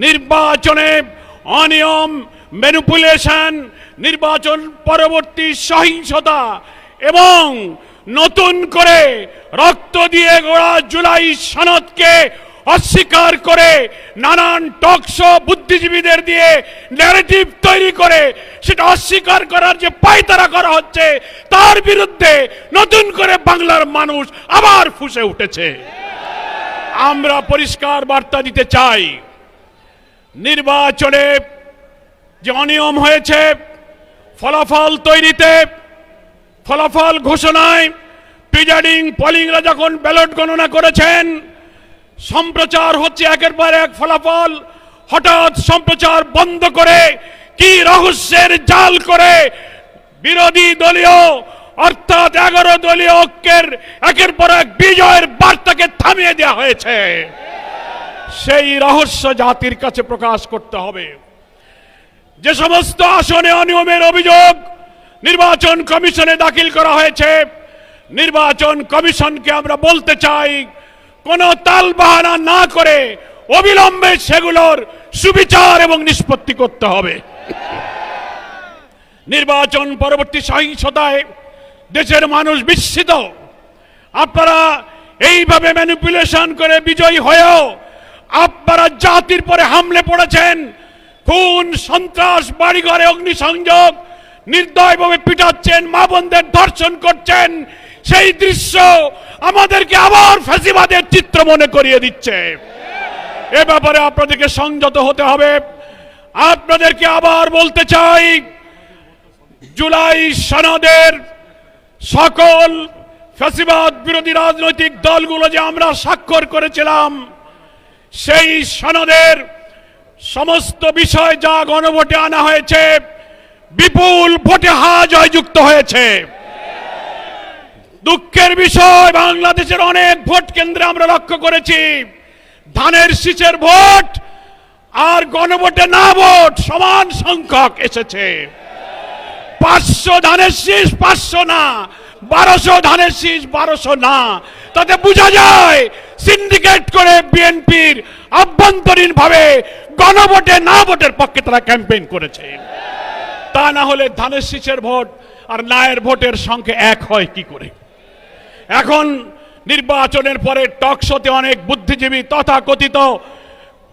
নির্বাচনে অনিয়ম, ম্যানিপুলেশন, নির্বাচন পরবর্তী সহিংসতা এবং নতুন করে রক্ত দিয়ে গড়া জুলাই সনদকে অস্বীকার করে নানান টকশো বুদ্ধিজীবীদের দিয়ে ন্যারেটিভ তৈরি করে সেটা অস্বীকার করার যে পায়তারা করা হচ্ছে, তার বিরুদ্ধে নতুন করে বাংলার মানুষ আবার ফুঁসে উঠেছে। আমরা পরিষ্কার বার্তা দিতে চাই, নির্বাচনে যে অনিয়ম হয়েছে, ফলাফল তৈরিতে, ফলাফল ঘোষণায়, প্রিজাইডিং পোলিংরা যখন ব্যালট গণনা করেছেন, সম্প্রচার হচ্ছে একের পর এক ফলাফল, হঠাৎ সম্প্রচার বন্ধ করে কি রহস্যের জাল করে বিরোধী দলীয় অর্থাৎ 11 দলীয় ঐক্যের একের পর এক বিজয়ের বার্তাকে থামিয়ে দেওয়া হয়েছে। সেই রহস্য জাতির কাছে প্রকাশ করতে হবে। যে সমস্ত আসনে অনিয়মের অভিযোগ নির্বাচন কমিশনে দাখিল করা হয়েছে, নির্বাচন কমিশনকে আমরা বলতে চাই, কোনো তালবাহানা না করে অবিলম্বে সেগুলোর সুবিচার এবং নিষ্পত্তি করতে হবে। নির্বাচন পরবর্তী সহিংসতায় দেশের মানুষ বিস্মিত। আপনারা এইভাবে ম্যানিপুলেশন করে বিজয়ী হয়েও আপনারা জাতির পরে হামলে পড়েছেন, খুন, সন্ত্রাস, বাড়িঘরে অগ্নিসংযোগ, নির্দয়ভাবে পিটাচ্ছেন, মা বোনদের ধর্ষণ করছেন। সেই দৃশ্য আমাদেরকে আবার ফ্যাসিবাদের চিত্র মনে করিয়ে দিচ্ছে। এ ব্যাপারে আপনাদেরকে সংযত হতে হবে। আপনাদেরকে আবার বলতে চাই, জুলাই সনদের সকল ফ্যাসিবাদ বিরোধী রাজনৈতিক দলগুলো যে আমরা স্বাক্ষর করেছিলাম, সেই সনদের সমস্ত বিষয় যা গণভোটে আনা হয়েছে, বিপুল ভোটে জয়যুক্ত হয়েছে। দুঃখের বিষয়, বাংলাদেশের অনেক ভোট কেন্দ্রে আমরা লক্ষ্য করেছি ধানের শীষের ভোট আর গণভোটে না ভোট সমান সংখ্যক এসেছে। 500 ধানের শীষ 500 না, 1200 ধানের শীষ 1200 না। তাতে বোঝা যায় সিন্ডিকেট করে বিএনপির আভ্যন্তরীণ ভাবে গণভোটে না ভোটের পক্ষে তারা ক্যাম্পেইন করেছে। তা না হলে ধানের শীষের ভোট আর নায়ের ভোটের সংখ্যা এক হয় কি করে? এখন নির্বাচনের পরে টকশোতে অনেক বুদ্ধিজীবী তথাকথিত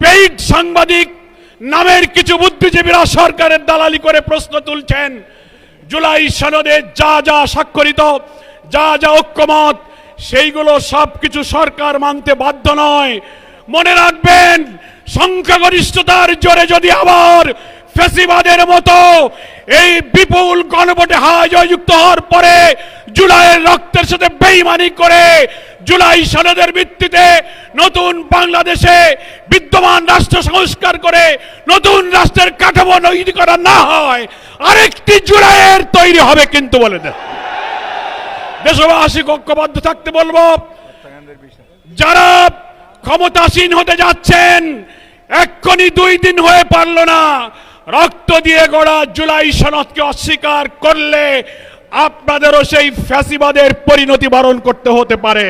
পেইড সাংবাদিক নামের কিছু বুদ্ধিজীবীরা সরকারের দালালি করে প্রশ্ন তুলছেন, জুলাই সনদে যা যা স্বাক্ষরিত, যা যা ঐক্যমত, সেইগুলো সবকিছু সরকার মানতে বাধ্য নয়। মনে রাখবেন, সংখ্যাগরিষ্ঠতার জোরে যদি আবার ফ্যাসিবাদের মতো এই বিপুল গণভোটে জয়যুক্ত হওয়ার পরে জুলাইয়ের রক্তের সাথে বেইমানি করে জুলাই সনদের ভিত্তিতে নতুন বাংলাদেশে বিদ্যমান রাষ্ট্র সংস্কার করে নতুন রাষ্ট্রের কাঠামো তৈরি করা না হয়, আরেকটি জুলাইয়ের তৈরি হবে কিন্তু বলে দেন। দেশবাসী ঐক্যবদ্ধ থাকতে বলবো। যারা ক্ষমতাসীন হতে যাচ্ছেন, এক্ষুনি 2 দিন হয়ে পারল না, রক্ত দিয়ে গড়া জুলাই সনদকে অস্বীকার করলে আপনাদেরও সেই ফ্যাসিবাদের পরিণতি বরণ করতে হতে পারে।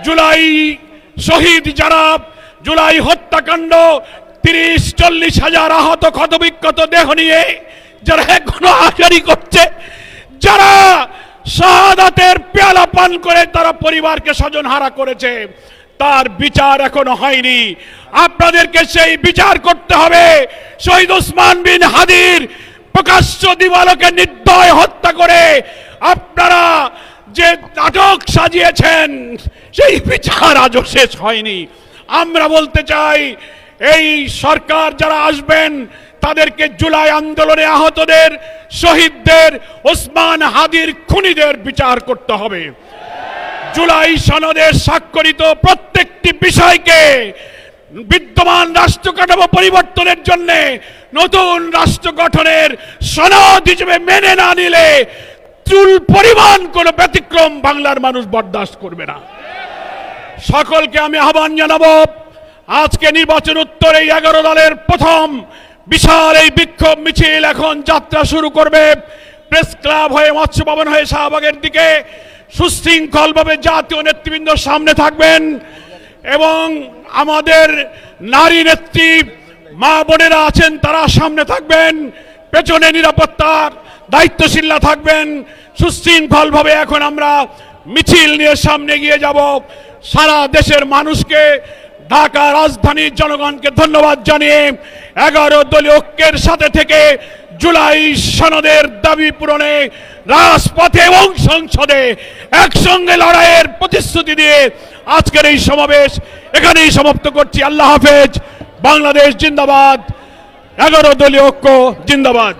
জুলাই শহীদ যারা, জুলাই হত্যাকাণ্ড, 30-40 হাজার আহত ক্ষতবিক্ষত দেহ নিয়ে যারা এখনো আহারি করছে, যারা শাহাদাতের পেয়ালা পান করে তারা পরিবারকে স্বজনহারা করেছে, তার বিচার এখনো হয়নি। আপনাদেরকে সেই বিচার করতে হবে। শহীদ ওসমান বিন হাদির প্রকাশ্য দিবালোকে নির্দয় হত্যা করে আপনারা যে নাটক সাজিয়েছেন, সেই বিচার আজও শেষ হয়নি। আমরা বলতে চাই, এই সরকার যারা আসবেন তাদেরকে জুলাই আন্দোলনে আহতদের, শহীদদের, ওসমান হাদির খুনিদের বিচার করতে হবে। জুলাই সনদে স্বাক্ষরিত প্রত্যেকটি বিষয়কে বিদ্যমান রাষ্ট্র কাঠামো পরিবর্তনের জন্য নতুন রাষ্ট্র গঠনের সনদ হিসেবে মেনে না নিলে চুল পরিমাণ কোন ব্যতিক্রম বাংলার মানুষ বরদাস্ত করবে না। সকলকে আমি আহ্বান জানাবো, আজকে নির্বাচন উত্তর এই 11 দলের প্রথম বিশাল এই বিক্ষোভ মিছিল এখন যাত্রা শুরু করবে। প্রেস ক্লাব হয়ে, মৎস্য ভবন হয়ে শাহবাগের দিকে সুশৃঙ্খলভাবে জাতীয় নেতৃবৃন্দ সামনে থাকবেন। এবং আমাদের নারী নেত্রী মা বোনেরা আছেন, তারা সামনে থাকবেন, পেছনে নিরাপত্তার দায়িত্বশীলরা থাকবেন। সুশৃঙ্খলভাবে এখন আমরা মিছিল নিয়ে সামনে গিয়ে যাব। সারা দেশের মানুষকে, ঢাকা রাজধানীর জনগণকে ধন্যবাদ জানিয়ে 11 দলীয় ঐক্যের সাথে থেকে জুলাই সনদের দাবি পূরণে রাজপথে এবং সংসদে একসঙ্গে লড়াইয়ের প্রতিশ্রুতি দিয়ে আজকের এই সমাবেশ এখানেই সমাপ্ত করছি। আল্লাহ হাফেজ। বাংলাদেশ জিন্দাবাদ। 11 দলীয় ঐক্য জিন্দাবাদ।